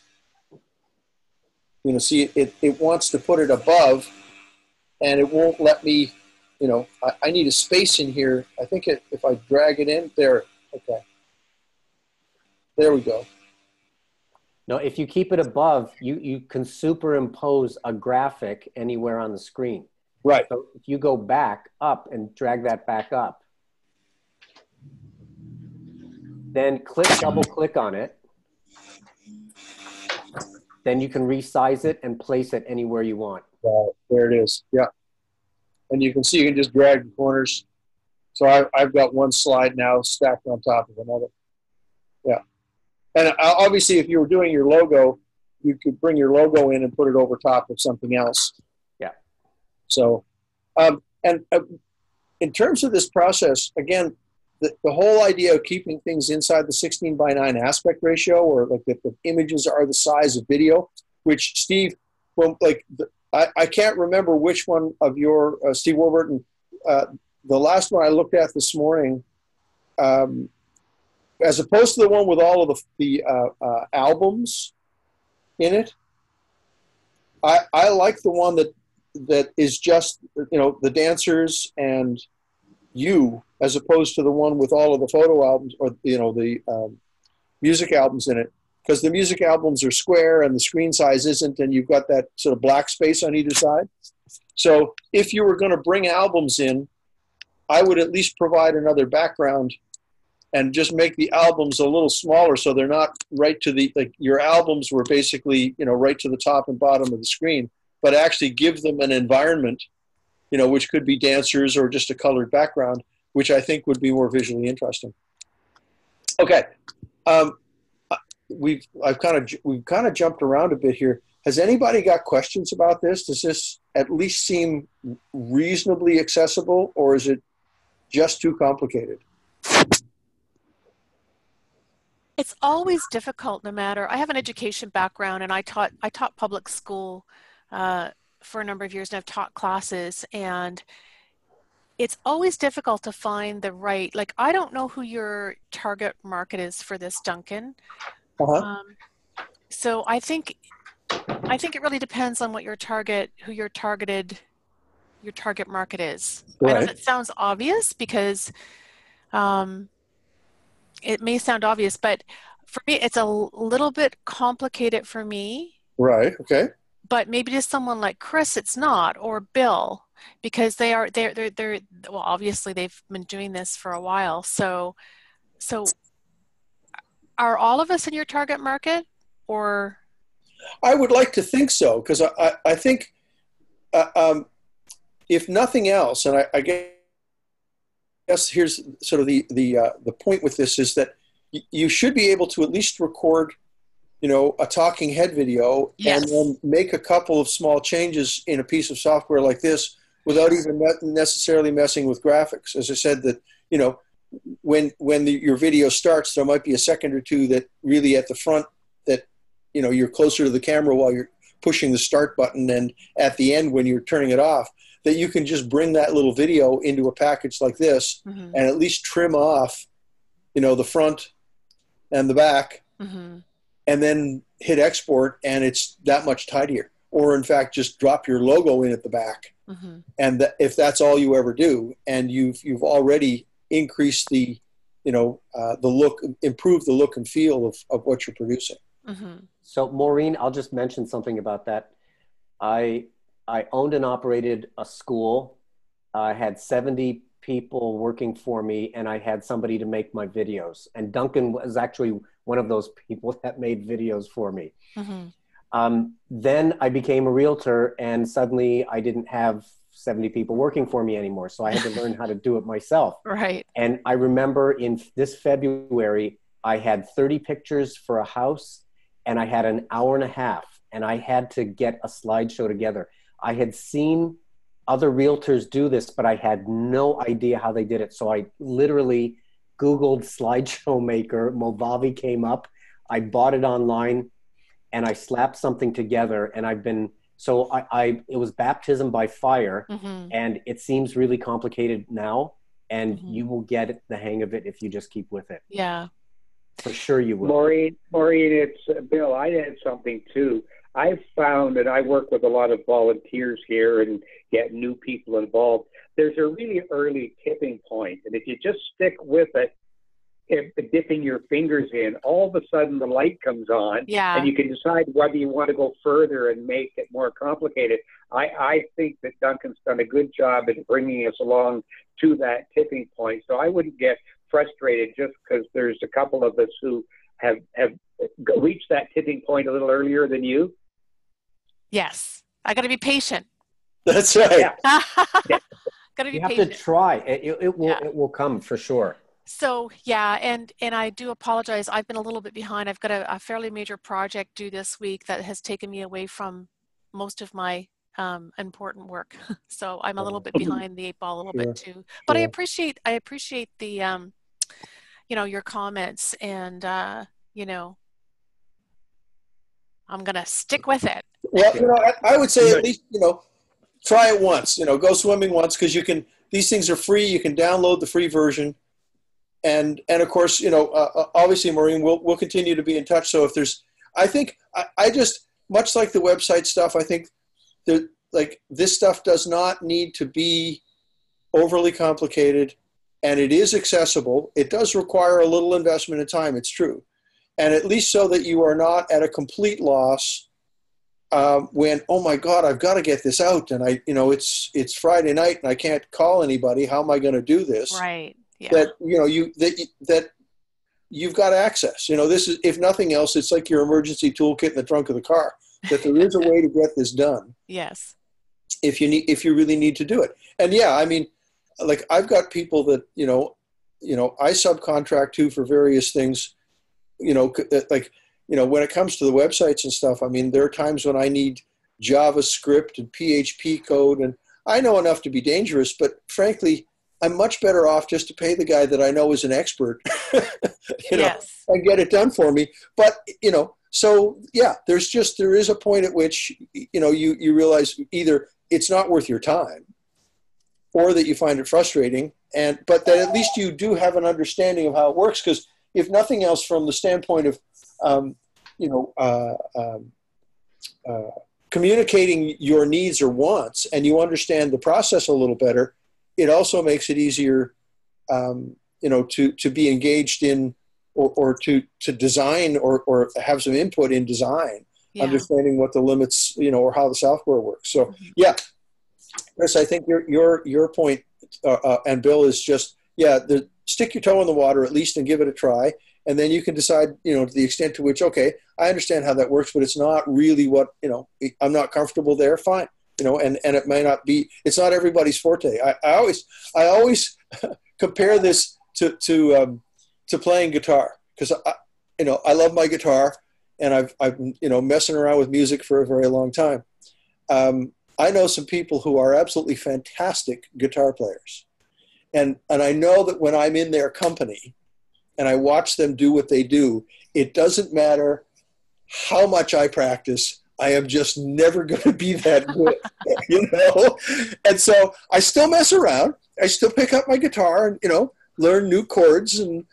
see, it wants to put it above, and it won't let me, I need a space in here. I think if I drag it in, there, okay. There we go. No, if you keep it above, you can superimpose a graphic anywhere on the screen. Right. So if you go back up and drag that back up, then double click on it. then you can resize it and place it anywhere you want. There it is. Yeah. And you can see, you can just drag the corners. So I've got one slide now stacked on top of another. Yeah. And obviously, if you were doing your logo, you could bring your logo in and put it over top of something else. Yeah. So, in terms of this process, again, the whole idea of keeping things inside the 16:9 aspect ratio, or like the images are the size of video, which Steve, well, like I can't remember which one of your, Steve Warburton, the last one I looked at this morning, as opposed to the one with all of the albums in it, I like the one that is just, the dancers and you, as opposed to the one with all of the photo albums, or the music albums in it, because the music albums are square and the screen size isn't, and you've got that sort of black space on either side. So if you were going to bring albums in, I would at least provide another background and just make the albums a little smaller, so they're not right to the, like your albums were basically, right to the top and bottom of the screen, but actually give them an environment, which could be dancers or just a colored background, which I think would be more visually interesting. Okay. We've kind of jumped around a bit here. Has anybody got questions about this? Does this at least seem reasonably accessible, or is it just too complicated? It's always difficult, no matter. I have an education background, and I taught public school for a number of years, and I've taught classes, and it's always difficult to find the right, like, I don't know who your target market is for this, Duncan. So I think it really depends on what your target, who your target market is. Right. I know that sounds obvious, because it may sound obvious, but for me, it's a little bit complicated for me. Right. Okay. But maybe to someone like Chris, it's not, or Bill, because they're well, obviously they've been doing this for a while. So are all of us in your target market, or? I would like to think so, because I think if nothing else, and I guess here's sort of the point with this, is that you should be able to at least record, a talking head video, yes, and then make a couple of small changes in a piece of software like this without even necessarily messing with graphics. As I said, that, when your video starts, there might be a second or two that really at the front that, you're closer to the camera while you're pushing the start button, and at the end when you're turning it off, that you can just bring that little video into a package like this, mm-hmm, and at least trim off, the front and the back, mm-hmm, and then hit export, and it's that much tidier. Or in fact, just drop your logo in at the back. mm-hmm. And if that's all you ever do, and you've already increased the, the look, improved the look and feel of what you're producing. Mm-hmm. So Maureen, I'll just mention something about that. I owned and operated a school. I had 70 people working for me, and I had somebody to make my videos. And Duncan was actually one of those people that made videos for me. Mm-hmm. Then I became a realtor, and suddenly I didn't have 70 people working for me anymore. So I had to learn how to do it myself. Right. And I remember in this February, I had 30 pictures for a house, and I had an hour and a half, and I had to get a slideshow together. I had seen other realtors do this, but I had no idea how they did it. So I literally Googled slideshow maker. Movavi came up. I bought it online, and I slapped something together. And I've been, so it was baptism by fire, mm-hmm, and it seems really complicated now, and mm-hmm, you will get the hang of it if you just keep with it. yeah. For sure you will. Maureen, it's Bill. I had something too. I've found, and I work with a lot of volunteers here and get new people involved. There's a really early tipping point, and if you just stick with it, dipping your fingers in, all of a sudden the light comes on, Yeah. and you can decide whether you want to go further and make it more complicated. I think that Duncan's done a good job at bringing us along to that tipping point. So I wouldn't get frustrated just because there's a couple of us who have reached that tipping point a little earlier than you. Yes. I got to be patient. That's right. Yeah. Got to be You have patient. to try. It will come for sure. So yeah, and I do apologize. I've been a little bit behind. I've got a fairly major project due this week that has taken me away from most of my important work. So I'm a little bit behind the eight ball a little bit too. But I appreciate the your comments, and I'm gonna stick with it. Well, I would say at least try it once. Go swimming once, because you can. These things are free. You can download the free version, and of course, obviously, Maureen, we'll continue to be in touch. So if there's, I think I just, much like the website stuff, I think that this stuff does not need to be overly complicated, and it is accessible. It does require a little investment in time. It's true, and at least so that you are not at a complete loss. When, oh my God, I've got to get this out, and it's Friday night and I can't call anybody. How am I going to do this? Right. Yeah. That you've got access. This is, if nothing else, it's like your emergency toolkit in the trunk of the car. That there is a way to get this done. Yes. If you really need to do it, and yeah, I mean, I've got people that I subcontract to for various things. When it comes to the websites and stuff, I mean, there are times when I need JavaScript and PHP code, and I know enough to be dangerous, but frankly, I'm much better off just to pay the guy that I know is an expert, Yes. and get it done for me. But, so yeah, there is a point at which, you realize either it's not worth your time or that you find it frustrating, but that at least you do have an understanding of how it works. Because if nothing else, from the standpoint of, communicating your needs or wants, and you understand the process a little better, it also makes it easier, to be engaged in, or to design, or have some input in design, understanding what the limits, or how the software works. So yeah, Chris, I think your point, and Bill, is just, stick your toe in the water at least and give it a try. And then you can decide, to the extent to which, okay, I understand how that works, but it's not really what, I'm not comfortable there. Fine. And it may not be, it's not everybody's forte. I always compare this to playing guitar, because I love my guitar, and I've messing around with music for a very long time. I know some people who are absolutely fantastic guitar players. And I know that when I'm in their company and I watch them do what they do, it doesn't matter how much I practice, I am just never going to be that good, And so I still mess around. I still pick up my guitar and, learn new chords and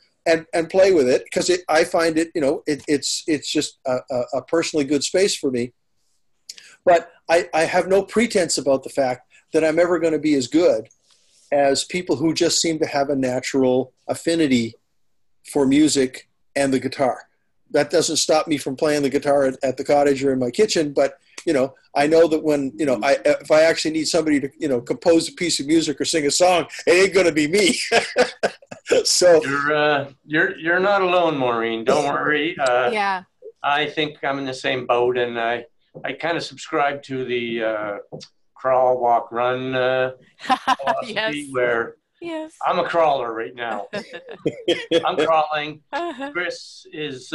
play with it, because I find it, it's just a personally good space for me. But I have no pretense about the fact that I'm ever going to be as good as people who just seem to have a natural affinity for music and the guitar. That doesn't stop me from playing the guitar at the cottage or in my kitchen, but I know that when if I actually need somebody to compose a piece of music or sing a song, it ain't going to be me. So you're not alone, Maureen. Don't worry. Yeah. I think I'm in the same boat, and I kind of subscribe to the crawl, walk, run philosophy, Yes. where Yes. I'm a crawler right now. I'm crawling. Chris is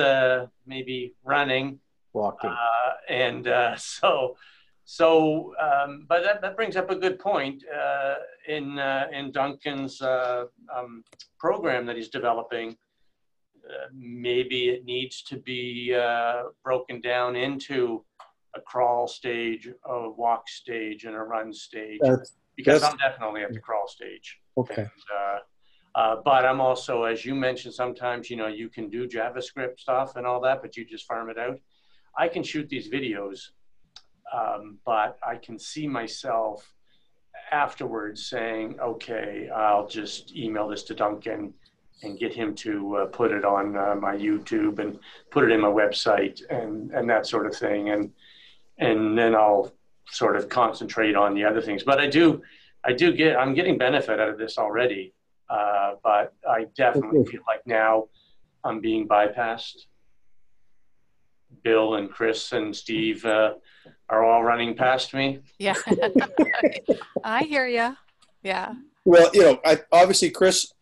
maybe running, Walking. But that brings up a good point in Duncan's program that he's developing. Maybe it needs to be broken down into a crawl stage, a walk stage, and a run stage. Because I'm definitely at the crawl stage. Okay. And, but I'm also, as you mentioned, sometimes, you can do JavaScript stuff and all that, but you just farm it out. I can shoot these videos, but I can see myself afterwards saying, okay, I'll just email this to Duncan and get him to put it on my YouTube and put it in my website and that sort of thing. And then I'll sort of concentrate on the other things. But I'm getting benefit out of this already. But I definitely feel like now I'm being bypassed. Bill and Chris and Steve are all running past me. Yeah. I hear you. Yeah. Well, obviously Chris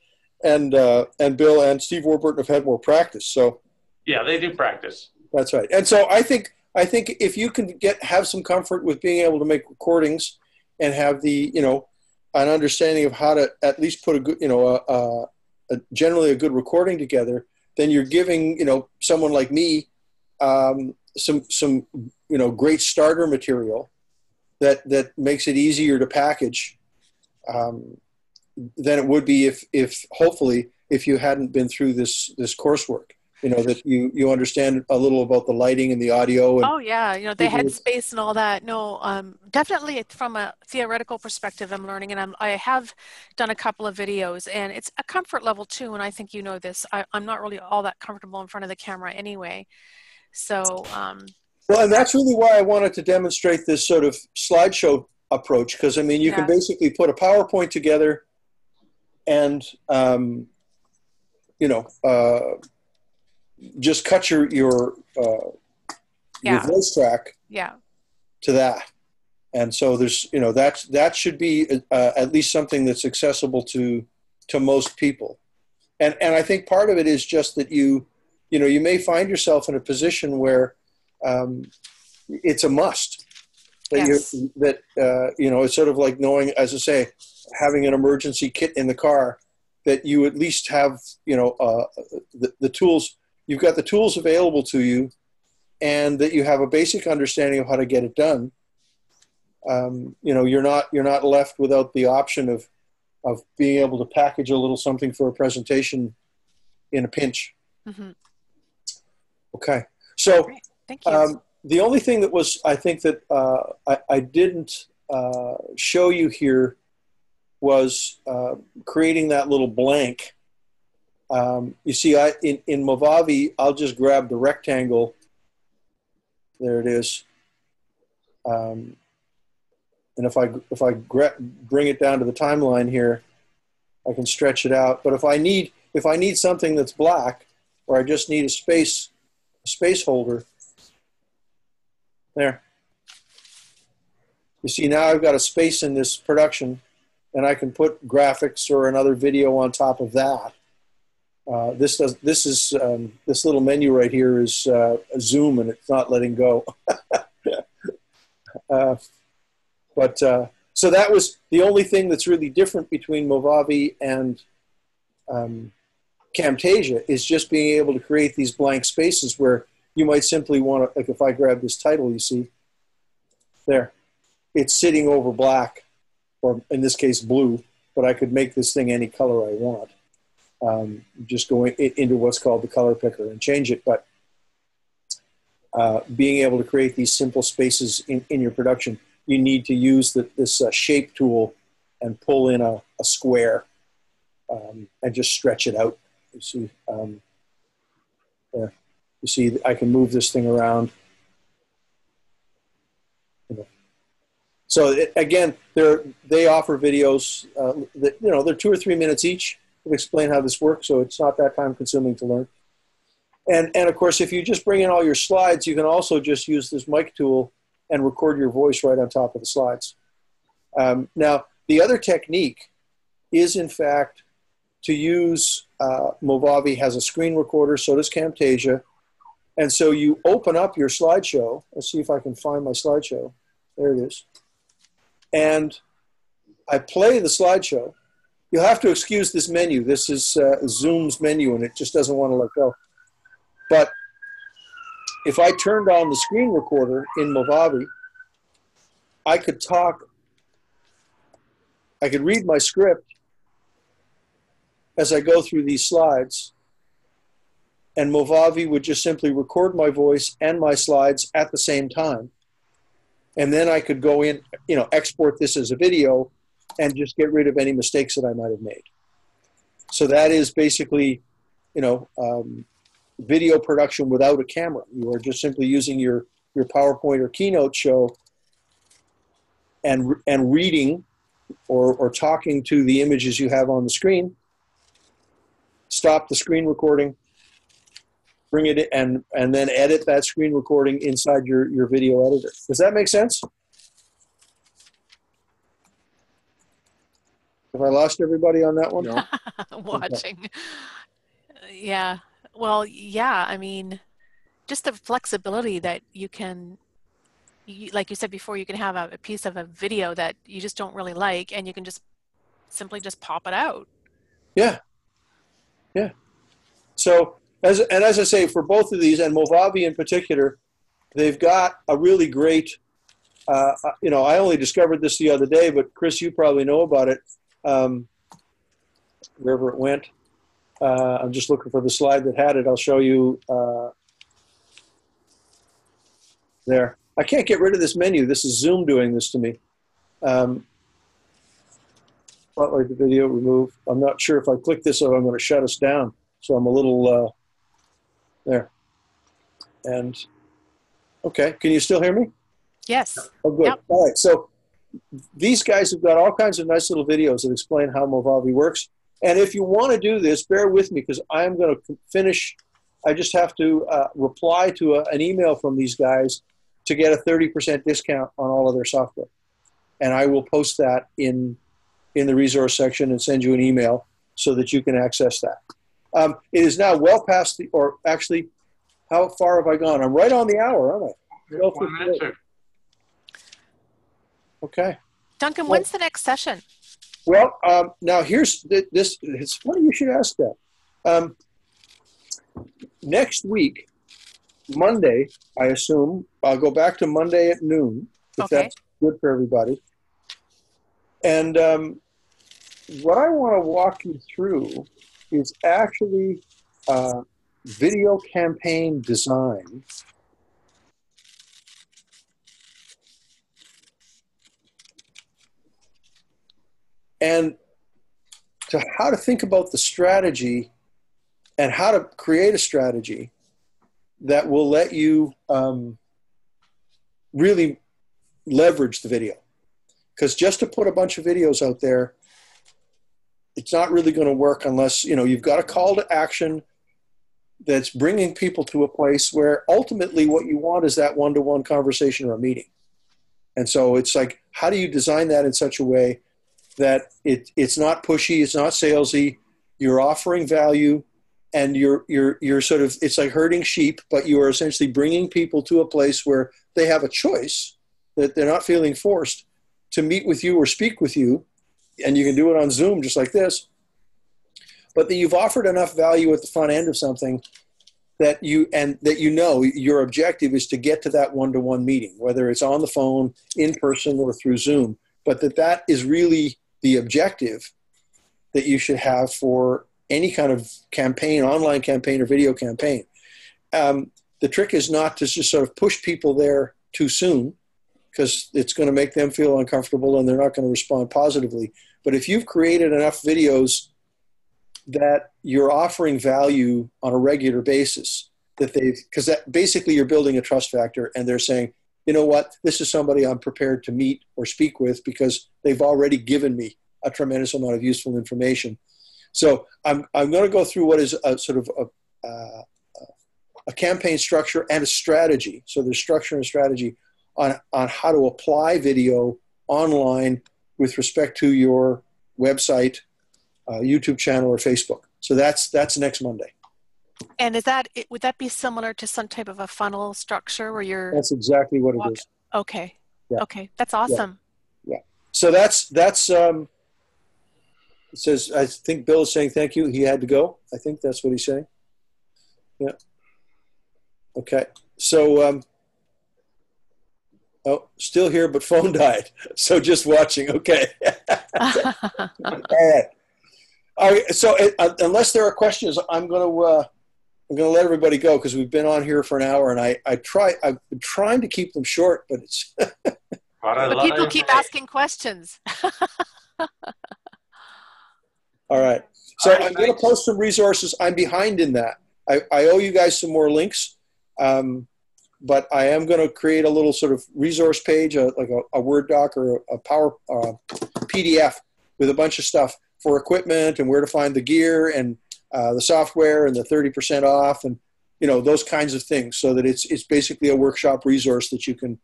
and Bill and Steve Warburton have had more practice, so Yeah, they do practice. that's right. And so I think if you can have some comfort with being able to make recordings and have the an understanding of how to at least put a good generally a good recording together, then you're giving someone like me some great starter material that makes it easier to package than it would be if hopefully if you hadn't been through this coursework. That you understand a little about the lighting and the audio. And oh yeah, the headspace and all that. No, definitely from a theoretical perspective, I'm learning, and I have done a couple of videos, and it's a comfort level too. And I think this. I'm not really all that comfortable in front of the camera anyway. So. Well, and that's really why I wanted to demonstrate this sort of slideshow approach, because you can basically put a PowerPoint together, and just cut your voice track to that, and so there's that should be at least something that's accessible to most people, and I think part of it is just that you may find yourself in a position where it's a must that it's sort of like knowing, as I say, having an emergency kit in the car, that you at least have the tools. You've got the tools available to you, and that you have a basic understanding of how to get it done. You're not left without the option of being able to package a little something for a presentation in a pinch. Mm-hmm. Okay, so great. Thank you. The only thing that was, I think that I didn't show you here was creating that little blank. You see, in Movavi, I'll just grab the rectangle. There it is. And if I bring it down to the timeline here, I can stretch it out. But if I need something that's black, or I just need a space holder, there. You see, now I've got a space in this production, and I can put graphics or another video on top of that. This little menu right here is a zoom, and it's not letting go. So that was the only thing that's really different between Movavi and Camtasia, is just being able to create these blank spaces where you might simply want to, like if I grab this title, you see, there, it's sitting over black, or in this case blue, but I could make this thing any color I want. Just going into what's called the color picker and change it. But being able to create these simple spaces in your production, you need to use this shape tool and pull in a square and just stretch it out. You see, there. You see, I can move this thing around. So again, they offer videos that they're 2 or 3 minutes each to explain how this works, so it's not that time consuming to learn. And of course, if you just bring in all your slides, you can also just use this mic tool and record your voice right on top of the slides. Now, the other technique is, in fact, to use Movavi has a screen recorder, so does Camtasia. And so you open up your slideshow. Let's see if I can find my slideshow. There it is. And I play the slideshow. You'll have to excuse this menu. This is Zoom's menu, and it just doesn't want to let go. But if I turned on the screen recorder in Movavi, I could talk. I could read my script as I go through these slides, and Movavi would just simply record my voice and my slides at the same time. And then I could go in, export this as a video and just get rid of any mistakes that I might have made. So that is basically, video production without a camera. You are just simply using your PowerPoint or Keynote show and reading or talking to the images you have on the screen. Stop the screen recording, bring it in and then edit that screen recording inside your video editor. Does that make sense? Have I lost everybody on that one? No. Watching. Yeah. Well, yeah, I mean, just the flexibility that you can, like you said before, you can have a piece of a video that you just don't really like, and you can just simply just pop it out. Yeah. Yeah. So, as I say, for both of these, and Movavi in particular, they've got a really great, you know, I only discovered this the other day, but Chris, you probably know about it, wherever it went. I'm just looking for the slide that had it. I'll show you there. I can't get rid of this menu. This is Zoom doing this to me. Spotlight the video, remove. I'm not sure if I click this or I'm going to shut us down. So I'm a little, there. And, okay, can you still hear me? Yes. Oh, good. Yep. All right, so these guys have got all kinds of nice little videos that explain how Movavi works. And if you want to do this, bear with me because I'm going to finish. I just have to reply to an email from these guys to get a 30% discount on all of their software. And I will post that in the resource section and send you an email so that you can access that. It is now well past the, or actually, how far have I gone? I'm right on the hour, aren't I? 1 minute. Okay. Duncan, when's the next session? Well, now here's this. It's funny you should ask that. Next week, Monday, I assume, I'll go back to Monday at noon, if Okay. that's good for everybody. And what I want to walk you through is actually video campaign design. And to how to think about the strategy and how to create a strategy that will let you really leverage the video. Because just to put a bunch of videos out there, it's not really going to work unless, you know, you've got a call to action that's bringing people to a place where ultimately what you want is that one-to-one conversation or a meeting. And so it's like, how do you design that in such a way that it's not pushy, it's not salesy, you're offering value, and you're sort of, it's like herding sheep, but you are essentially bringing people to a place where they have a choice, that they're not feeling forced to meet with you or speak with you, and you can do it on Zoom just like this, but that you've offered enough value at the front end of something that you know your objective is to get to that one-to-one meeting, whether it's on the phone, in person, or through Zoom, but that is really the objective that you should have for any kind of campaign, online campaign or video campaign. The trick is not to just sort of push people there too soon, because it's going to make them feel uncomfortable and they're not going to respond positively. But if you've created enough videos that you're offering value on a regular basis, because that basically you're building a trust factor, and they're saying, you know what, this is somebody I'm prepared to meet or speak with because they've already given me a tremendous amount of useful information. So I'm going to go through what is a sort of a campaign structure and a strategy. So there's structure and strategy on how to apply video online with respect to your website, YouTube channel, or Facebook. So that's next Monday. And would that be similar to some type of a funnel structure where you're... That's exactly what it is. Okay. Yeah. Okay. That's awesome. Yeah. So that's it says, I think Bill is saying thank you. He had to go. I think that's what he's saying. Yeah. Okay. So, still here, but phone died. So just watching. Okay. All right. So unless there are questions, I'm going to let everybody go because we've been on here for an hour, and I've been trying to keep them short, but it's. But people keep asking questions. All right. So I'm going to post some resources. I'm behind in that. I owe you guys some more links, but I am going to create a little sort of resource page, like a Word doc or a Power PDF with a bunch of stuff for equipment and where to find the gear and the software and the 30% off. And those kinds of things, so that it's basically a workshop resource that you can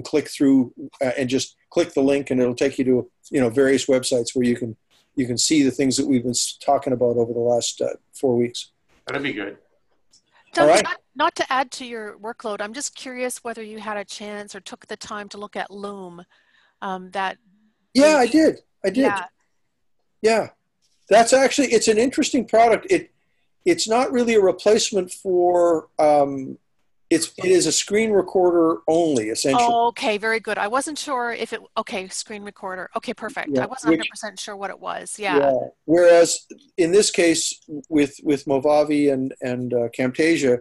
click through and just click the link, and it'll take you to various websites where you can see the things that we've been talking about over the last 4 weeks. That'd be good. Duncan, All right. not to add to your workload, I'm just curious whether you had a chance or took the time to look at Loom. Yeah, I did. Yeah. That's actually, it's an interesting product. It's not really a replacement for, it is a screen recorder only, essentially. Oh, okay, very good. I wasn't sure if screen recorder. Okay, perfect. Yeah, I wasn't 100% sure what it was. Yeah. Whereas in this case, with Movavi and Camtasia,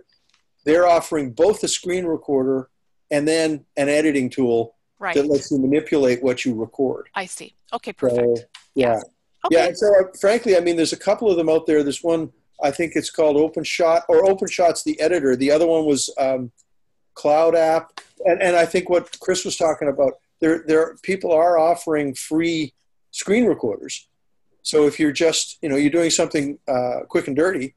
they're offering both a screen recorder and then an editing tool that lets you manipulate what you record. I see. Okay, perfect. So, yeah. Okay. Yeah, and so frankly, I mean, there's a couple of them out there. There's one, I think it's called OpenShot, or OpenShot's the editor. The other one was Cloud App. And I think what Chris was talking about, there people are offering free screen recorders. So if you're just, you're doing something quick and dirty,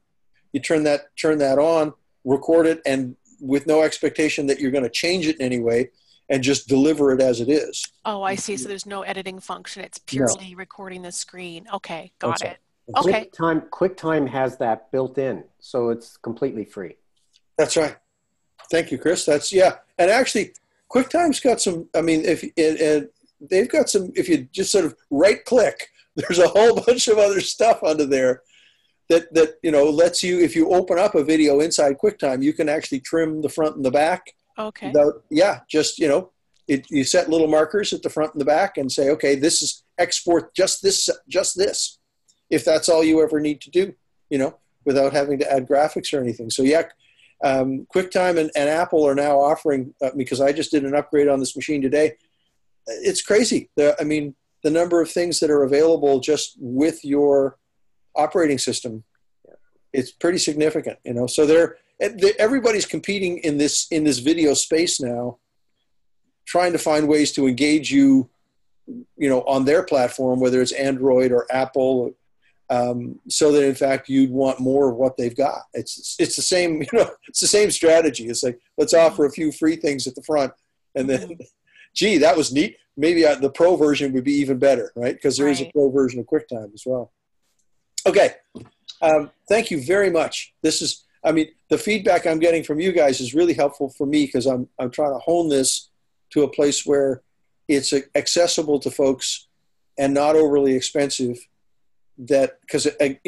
you turn that on, record it, and with no expectation that you're going to change it in any way, and just deliver it as it is. Oh, I see. So there's no editing function. It's purely recording the screen. Okay, got it. Okay. QuickTime has that built in, so it's completely free. That's right. Thank you, Chris. And actually, QuickTime's got some, I mean, they've got some, if you just sort of right click, there's a whole bunch of other stuff under there that lets you, if you open up a video inside QuickTime, you can actually trim the front and the back. Okay. You set little markers at the front and the back and say, okay, this is export just this, if that's all you ever need to do, without having to add graphics or anything. So QuickTime and Apple are now offering, because I just did an upgrade on this machine today. It's crazy. The number of things that are available just with your operating system, it's pretty significant, So everybody's competing in this video space now, trying to find ways to engage you, on their platform, whether it's Android or Apple, so that in fact you'd want more of what they've got. It's the same, it's the same strategy. It's like, let's offer a few free things at the front, and then, gee, that was neat. Maybe the pro version would be even better, right? Because there is a pro version of QuickTime as well. Okay. Thank you very much. The feedback I'm getting from you guys is really helpful for me, because I'm trying to hone this to a place where it's accessible to folks and not overly expensive. Because I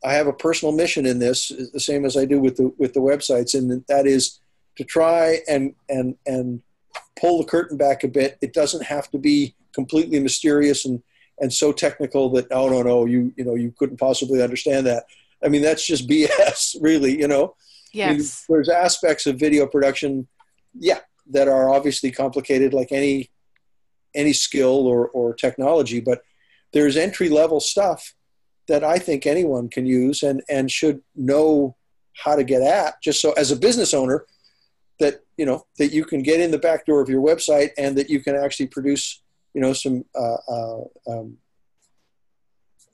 have a personal mission in this, the same as I do with the websites, and that is to try and pull the curtain back a bit. It doesn't have to be completely mysterious and so technical that you couldn't possibly understand that. I mean, that's just BS, really. Yes. There's aspects of video production, that are obviously complicated, like any skill or technology, but there's entry-level stuff that I think anyone can use and should know how to get at, just so as a business owner that you can get in the back door of your website, and that you can actually produce some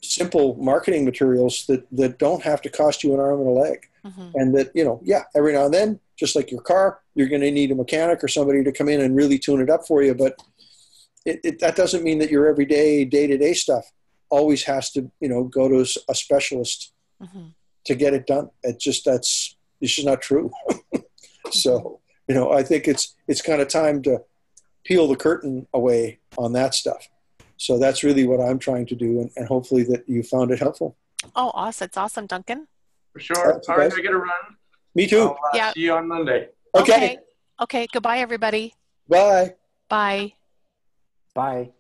simple marketing materials that don't have to cost you an arm and a leg. And that every now and then, just like your car, you're going to need a mechanic or somebody to come in and really tune it up for you, but that doesn't mean that your everyday day-to-day stuff always has to go to a specialist to get it done. It's just not true. So I think it's kind of time to peel the curtain away on that stuff. So that's really what I'm trying to do, and hopefully that you found it helpful. Oh, awesome. It's awesome, Duncan. For sure. All right, I got to run. Me too. I'll see you on Monday. Okay. Okay. Goodbye, everybody. Bye. Bye. Bye.